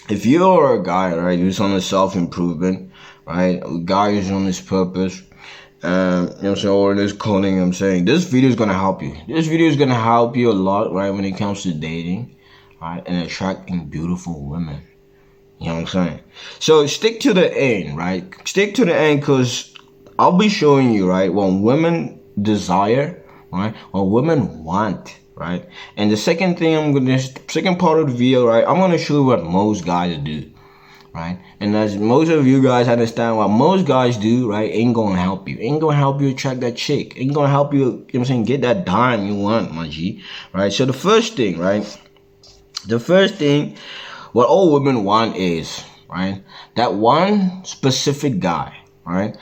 if you're a guy, right, who's on a self-improvement, right, a guy who's on his purpose, you know what I'm saying, or this calling, I'm saying, this video is gonna help you. This video is gonna help you a lot, right, when it comes to dating, right, and attracting beautiful women. You know what I'm saying? So stick to the end, right? Stick to the end, because I'll be showing you, right, what women desire, right, what women want, right? And the second thing second part of the video, right, I'm gonna show you what most guys do, right? And as most of you guys understand, what most guys do, right, ain't gonna help you. Ain't gonna help you attract that chick. Ain't gonna help you, you know what I'm saying, get that dime you want, my G, right? So the first thing, right? The first thing, what all women want is, right, that one specific guy, right?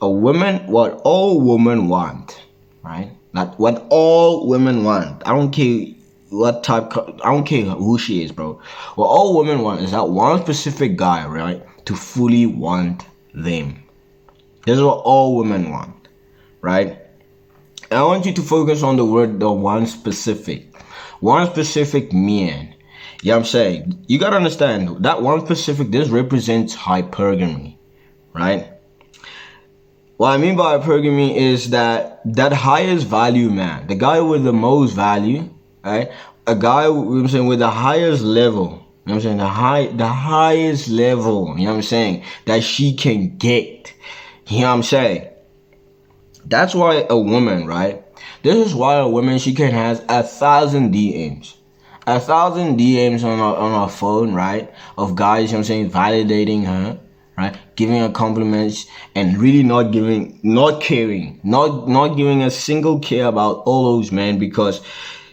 What all women want, right? Not what all women want. I don't care what type, I don't care who she is, bro. What all women want is that one specific guy, right, to fully want them. This is what all women want, right? And I want you to focus on the word, the one specific man. You know what I'm saying? You gotta understand that one specific, this represents hypergamy, right? What I mean by hypergamy is that highest value man, the guy with the most value, right? A guy, you know what I'm saying, with the highest level, you know what I'm saying, the highest level, you know what I'm saying, that she can get. You know what I'm saying? That's why a woman, right? This is why a woman, she can have 1,000 DMs. 1,000 DMs on her phone, right? Of guys, you know what I'm saying, validating her, right? Giving her compliments and really not giving a single care about all those men, because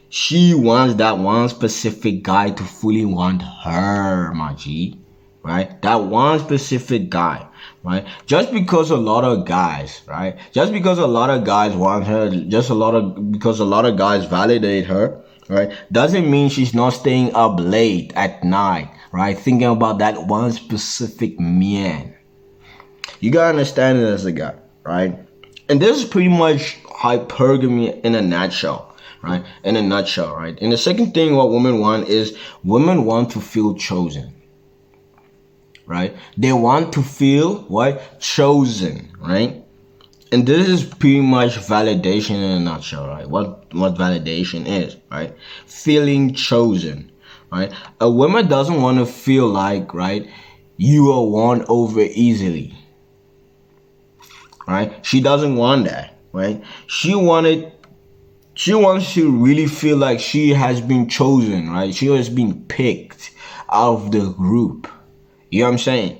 she wants that one specific guy to fully want her, my G, right? That one specific guy, right? Just because a lot of guys, right? Just because a lot of guys want her, because a lot of guys validate her, right, doesn't mean she's not staying up late at night, right, thinking about that one specific man. You gotta understand it as a guy, right? And this is pretty much hypergamy in a nutshell, right? In a nutshell, right? And the second thing what women want is, women want to feel chosen, right? They want to feel what? Chosen, right? And this is pretty much validation in a nutshell, right? What validation is, right? Feeling chosen, right? A woman doesn't want to feel like, right, you are won over easily, right? She doesn't want that, right? She wants to really feel like she has been chosen, right? She has been picked out of the group. You know what I'm saying?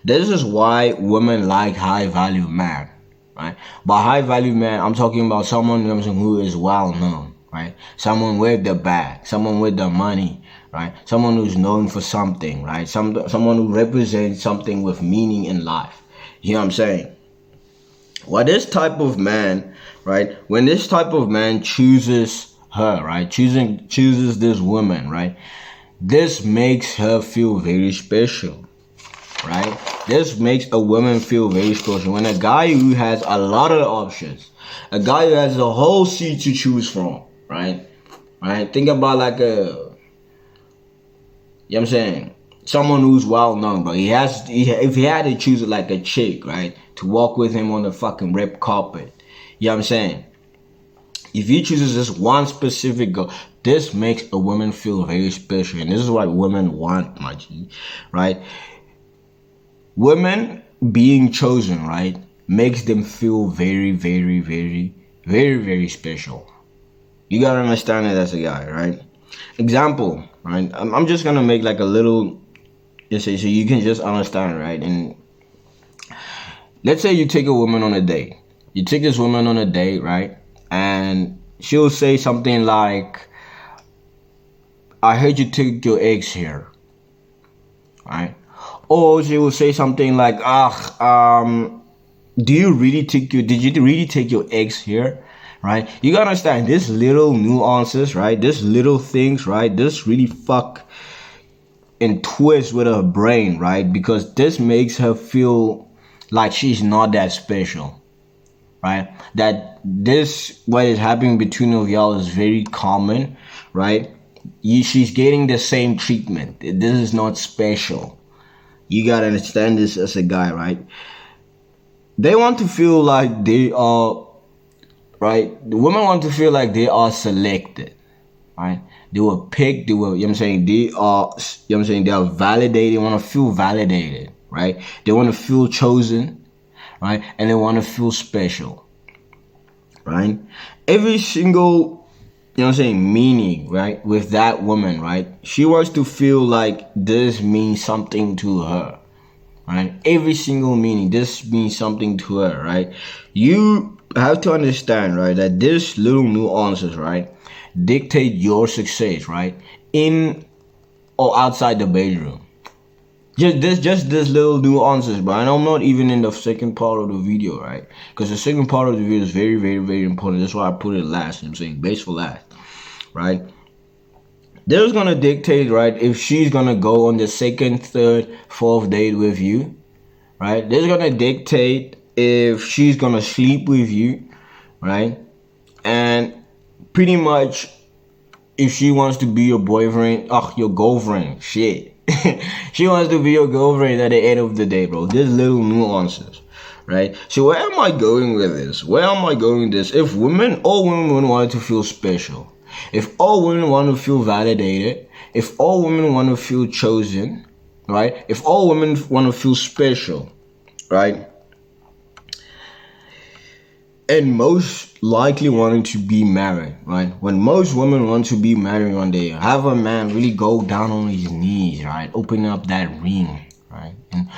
This is why women like high value man, right? By high value man, I'm talking about someone, you know what I'm saying, who is well known, right? Someone with the bag, someone with the money, right? Someone who's known for something, right? Someone who represents something with meaning in life. You know what I'm saying? Well, this type of man, right? When this type of man chooses her, right? Chooses this woman, right? This makes her feel very special, right? This makes a woman feel very special. When a guy who has a lot of options, a guy who has a whole sea to choose from, right? Right? Think about like you know what I'm saying, someone who's well known, but if he had to choose like a chick, right, to walk with him on the fucking red carpet, you know what I'm saying? If he chooses this one specific girl, this makes a woman feel very special. And this is what women want, my G, right? Women being chosen, right, makes them feel very, very, very, very, very special. You gotta understand it as a guy, right? Example, right? I'm just gonna make like a little, so you can just understand, right? And let's say you take a woman on a date. You take this woman on a date, right? And she'll say something like, I heard you took your eggs here, right? Or she will say something like, did you really take your eggs here, right? You gotta understand this little nuances, right? This little things, right? This really fuck and twist with her brain, right? Because this makes her feel like she's not that special, right? That this, what is happening between of y'all is very common, right? She's getting the same treatment. This is not special. You gotta understand this as a guy, right? They want to feel like they are, right? The women want to feel like they are selected, right? They were picked, they were, you know what I'm saying? They are, you know what I'm saying? They are validated, they want to feel validated, right? They want to feel chosen, right? And they want to feel special, right? Every single, you know what I'm saying, meaning, right, with that woman, right? She wants to feel like this means something to her, right? Every single meaning, this means something to her, right? You have to understand, right, that this little nuances, right, dictate your success, right, in or outside the bedroom. Just this little nuances, bro. And I'm not even in the second part of the video, right? Because the second part of the video is very, very, very important. That's why I put it last. You know what I'm saying, base for last, right? This is gonna dictate, right, if she's gonna go on the second, third, fourth date with you, right? This is gonna dictate if she's gonna sleep with you, right? And pretty much if she wants to be your boyfriend, your girlfriend, shit. She wants to be your girlfriend at the end of the day, bro. There's little nuances, right? So where am I going with this? Where am I going with this? If all women want to feel special, if all women want to feel validated, if all women want to feel chosen, right? If all women want to feel special, right? And most likely wanting to be married, right? When most women want to be married one day, have a man really go down on his knees, right? Open up that ring, right? And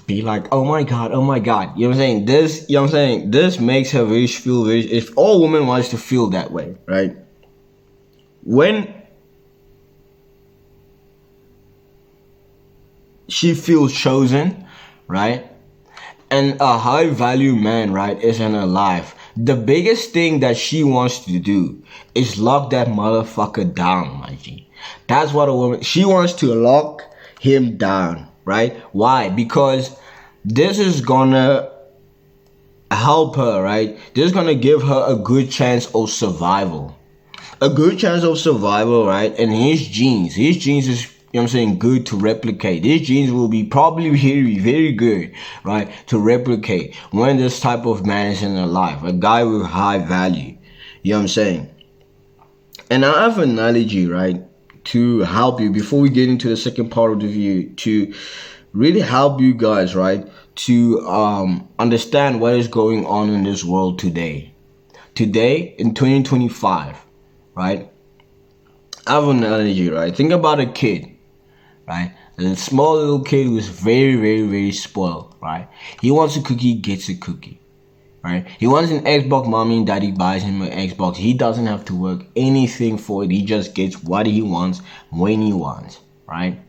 be like, oh my God. You know what I'm saying? This, you know what I'm saying? This makes her feel very, if all women wants to feel that way, right? When she feels chosen, right? And a high value man, right, is in her life. The biggest thing that she wants to do is lock that motherfucker down, my G. That's what a woman, she wants to lock him down, right? Why? Because this is gonna help her, right? This is gonna give her a good chance of survival. A good chance of survival, right? And his genes is, you know what I'm saying, good to replicate. These genes will be probably very, very good, right, to replicate when this type of man is in their life. A guy with high value. You know what I'm saying? And I have an analogy, right, to help you before we get into the second part of the video, to really help you guys, right, to understand what is going on in this world today. Today, in 2025, right? I have an analogy, right? Think about a kid, right? A small little kid who is very, very, very spoiled, right? He wants a cookie, gets a cookie, right? He wants an Xbox, mommy and daddy buys him an Xbox. He doesn't have to work anything for it. He just gets what he wants when he wants, right?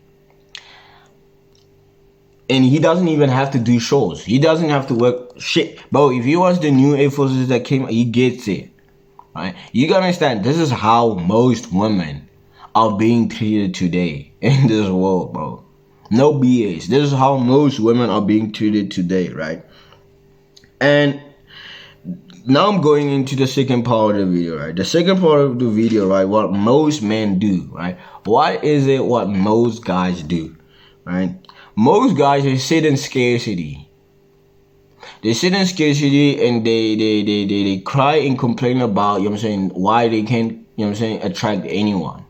And he doesn't even have to do shows. He doesn't have to work shit. Bro, if he wants the new Air Forces that came, he gets it, right? You gotta understand, this is how most women are being treated today in this world, bro. No BS. This is how most women are being treated today, right? And now I'm going into the second part of the video, right? The second part of the video, right? What most men do, right? What is it what most guys do, right? Most guys, they sit in scarcity. They sit in scarcity and they cry and complain about, you know what I'm saying, why they can't, you know what I'm saying, attract anyone.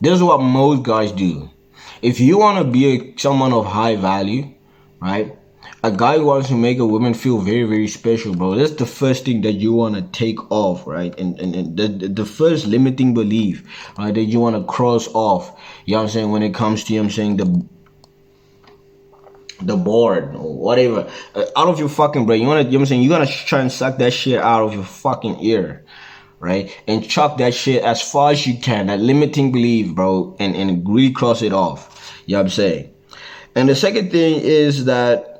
This is what most guys do. If you want to be someone of high value, right? A guy who wants to make a woman feel very, very special, bro. That's the first thing that you want to take off, right? And the first limiting belief, right, that you want to cross off, you know what I'm saying, when it comes to, you know what I'm saying, the board or whatever, out of your fucking brain. You know what I'm saying? You gotta try and suck that shit out of your fucking ear, right? And chuck that shit as far as you can, that limiting belief, bro, and really cross it off. You know what I'm saying? And the second thing is that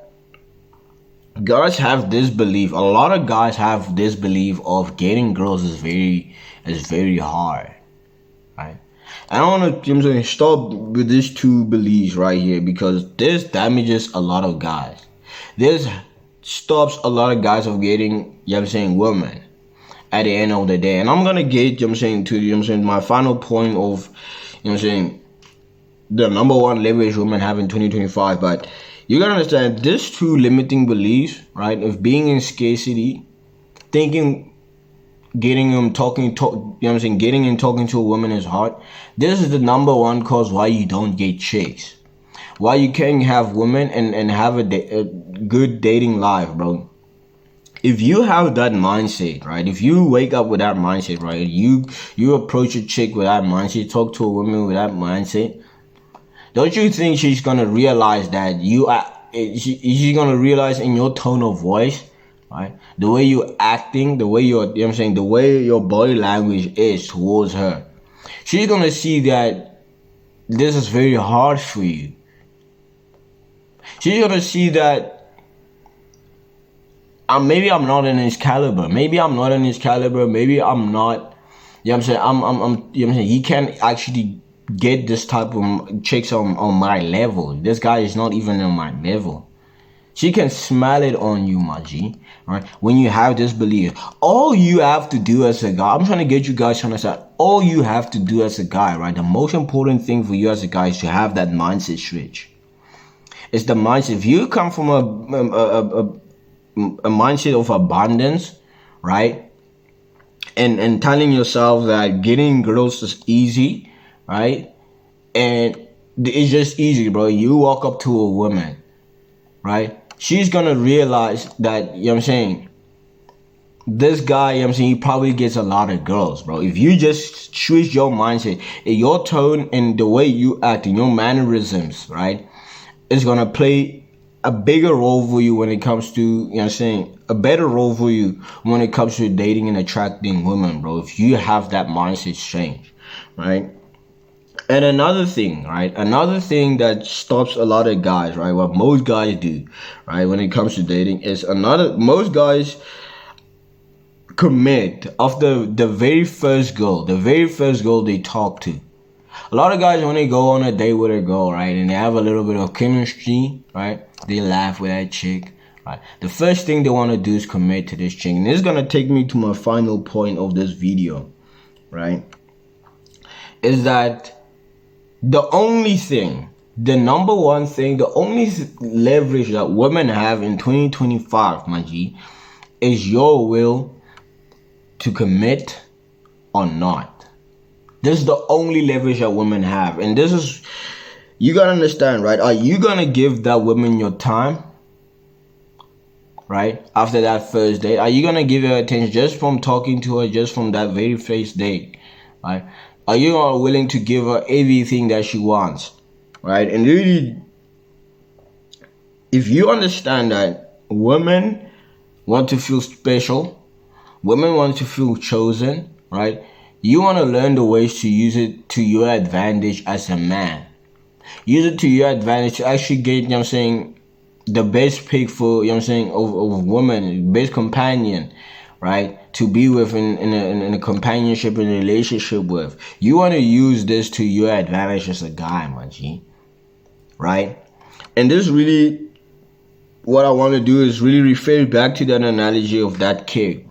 guys have this belief. A lot of guys have this belief of getting girls is very hard, right? I don't want to, you know what I'm saying, stop with these two beliefs right here, because this damages a lot of guys. This stops a lot of guys of getting, you know what I'm saying, women. at the end of the day. And I'm gonna get, you know what I'm saying, to, you know what I'm saying, my final point of, you know what I'm saying, the number one leverage women have in 2025. But you gotta understand, this two limiting beliefs, right, of being in scarcity, thinking getting him talking, you know what I'm saying, getting and talking to a woman is hard. This is the number one cause why you don't get chicks. Why you can't have women and have a good dating life, bro. If you have that mindset, right? If you wake up with that mindset, right? You approach a chick with that mindset, talk to a woman with that mindset. Don't you think she's gonna realize that you are? She's gonna realize in your tone of voice, right? The way you're acting, the way you're, you know what I'm saying, the way your body language is towards her. She's gonna see that this is very hard for you. She's gonna see that maybe I'm not in his caliber. Maybe I'm not in his caliber. Maybe I'm not. You know what I'm saying? I'm you know what I'm saying? He can't actually get this type of chicks on my level. This guy is not even on my level. She can smell it on you, my G. Right? When you have this belief, all you have to do as a guy, I'm trying to get you guys to understand, all you have to do as a guy, right? The most important thing for you as a guy is to have that mindset switch. It's the mindset. If you come from a mindset of abundance, right? And telling yourself that getting girls is easy, right? And it's just easy, bro. You walk up to a woman, right? She's gonna realize that, you know what I'm saying, this guy, you know what I'm saying, he probably gets a lot of girls, bro. If you just switch your mindset, your tone and the way you act and your mannerisms, right, it's gonna play a bigger role for you when it comes to, you know what I'm saying, a better role for you when it comes to dating and attracting women, bro. If you have that mindset change, right? And another thing, right? Another thing that stops a lot of guys, right? What most guys do, right? When it comes to dating is most guys commit after the very first girl they talk to. A lot of guys, when they go on a date with a girl, right? And they have a little bit of chemistry, right? They laugh with that chick, right? The first thing they want to do is commit to this chick. And this is going to take me to my final point of this video, right? Is that the only thing, the number one thing, the only leverage that women have in 2025, my G, is your will to commit or not. This is the only leverage that women have. And this is, you gotta understand, right? Are you gonna give that woman your time, right? After that first date, are you gonna give her attention just from talking to her, just from that very first date, right? Are you willing to give her everything that she wants, right? And really, if you understand that women want to feel special, women want to feel chosen, right? You want to learn the ways to use it to your advantage as a man. Use it to your advantage to actually get, you know what I'm saying, the best pick for, you know what I'm saying, of woman, best companion, right? To be with in a companionship and relationship with. You want to use this to your advantage as a guy, my G. Right? And this really, what I want to do is really refer back to that analogy of that kid.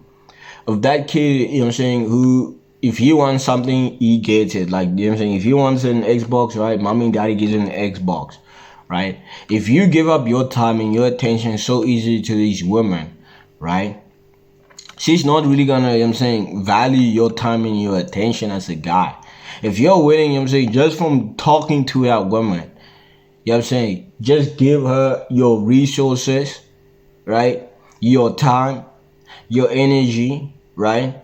Of that kid, you know what I'm saying, who, if he wants something, he gets it. Like, you know what I'm saying, if he wants an Xbox, right, mommy and daddy gives him an Xbox, right? If you give up your time and your attention so easily to these women, right, she's not really gonna, you know what I'm saying, value your time and your attention as a guy. If you're willing, you know what I'm saying, just from talking to that woman, you know what I'm saying, just give her your resources, right, your time, your energy, right?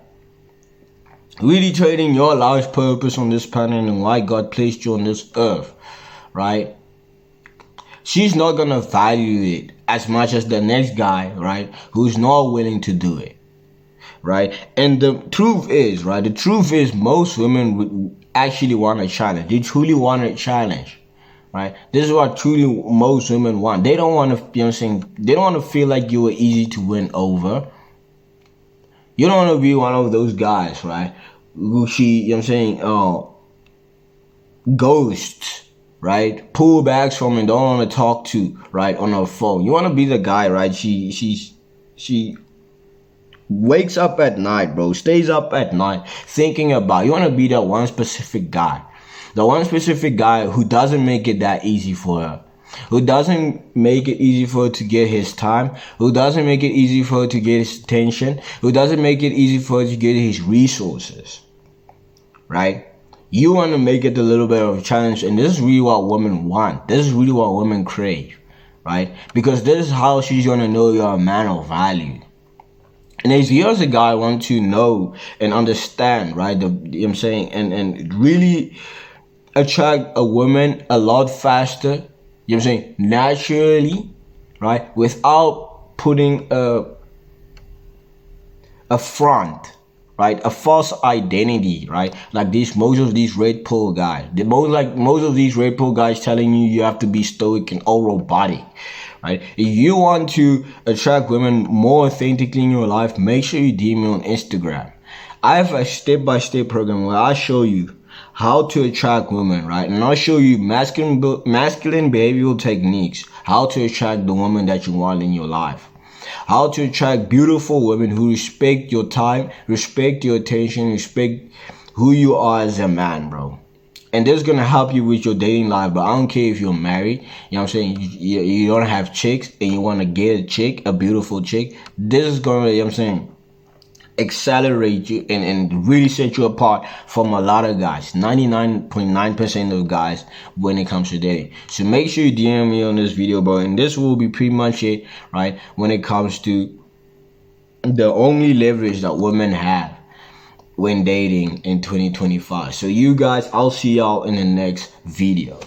Really trading your life's purpose on this planet and why God placed you on this earth, right? She's not gonna value it as much as the next guy, right, who's not willing to do it, right? And the truth is, right, the truth is most women would actually want a challenge. They truly want a challenge, right? This is what truly most women want. They don't want to, you know what I'm saying, they don't want to feel like you were easy to win over. You don't want to be one of those guys, right, who she, you know what I'm saying, ghosts, right, pull bags from and don't want to talk to, right, on her phone. You want to be the guy, right, she wakes up at night, bro, stays up at night thinking about, you want to be that one specific guy. The one specific guy who doesn't make it that easy for her. Who doesn't make it easy for her to get his time. Who doesn't make it easy for her to get his attention. Who doesn't make it easy for her to get his resources. Right? You want to make it a little bit of a challenge. And this is really what women want. This is really what women crave. Right? Because this is how she's going to know you're a man of value. And as you as a guy want to know and understand, right? You know what I'm saying? And really attract a woman a lot faster, you know what I'm saying, naturally, right? Without putting a front, right? A false identity, right? Like most of these red pill guys. Most of these red pill guys telling you have to be stoic and all robotic. Right? If you want to attract women more authentically in your life, make sure you DM me on Instagram. I have a step-by-step program where I show you how to attract women, right? And I'll show you masculine behavioral techniques, how to attract the woman that you want in your life. How to attract beautiful women who respect your time, respect your attention, respect who you are as a man, bro. And this is going to help you with your dating life. But I don't care if you're married. You know what I'm saying? You don't have chicks and you want to get a chick, a beautiful chick. This is going to, you know what I'm saying, accelerate you and really set you apart from a lot of guys. 99.9% of guys when it comes to dating. So make sure you DM me on this video, bro. And this will be pretty much it, right? When it comes to the only leverage that women have when dating in 2025. So you guys, I'll see y'all in the next video.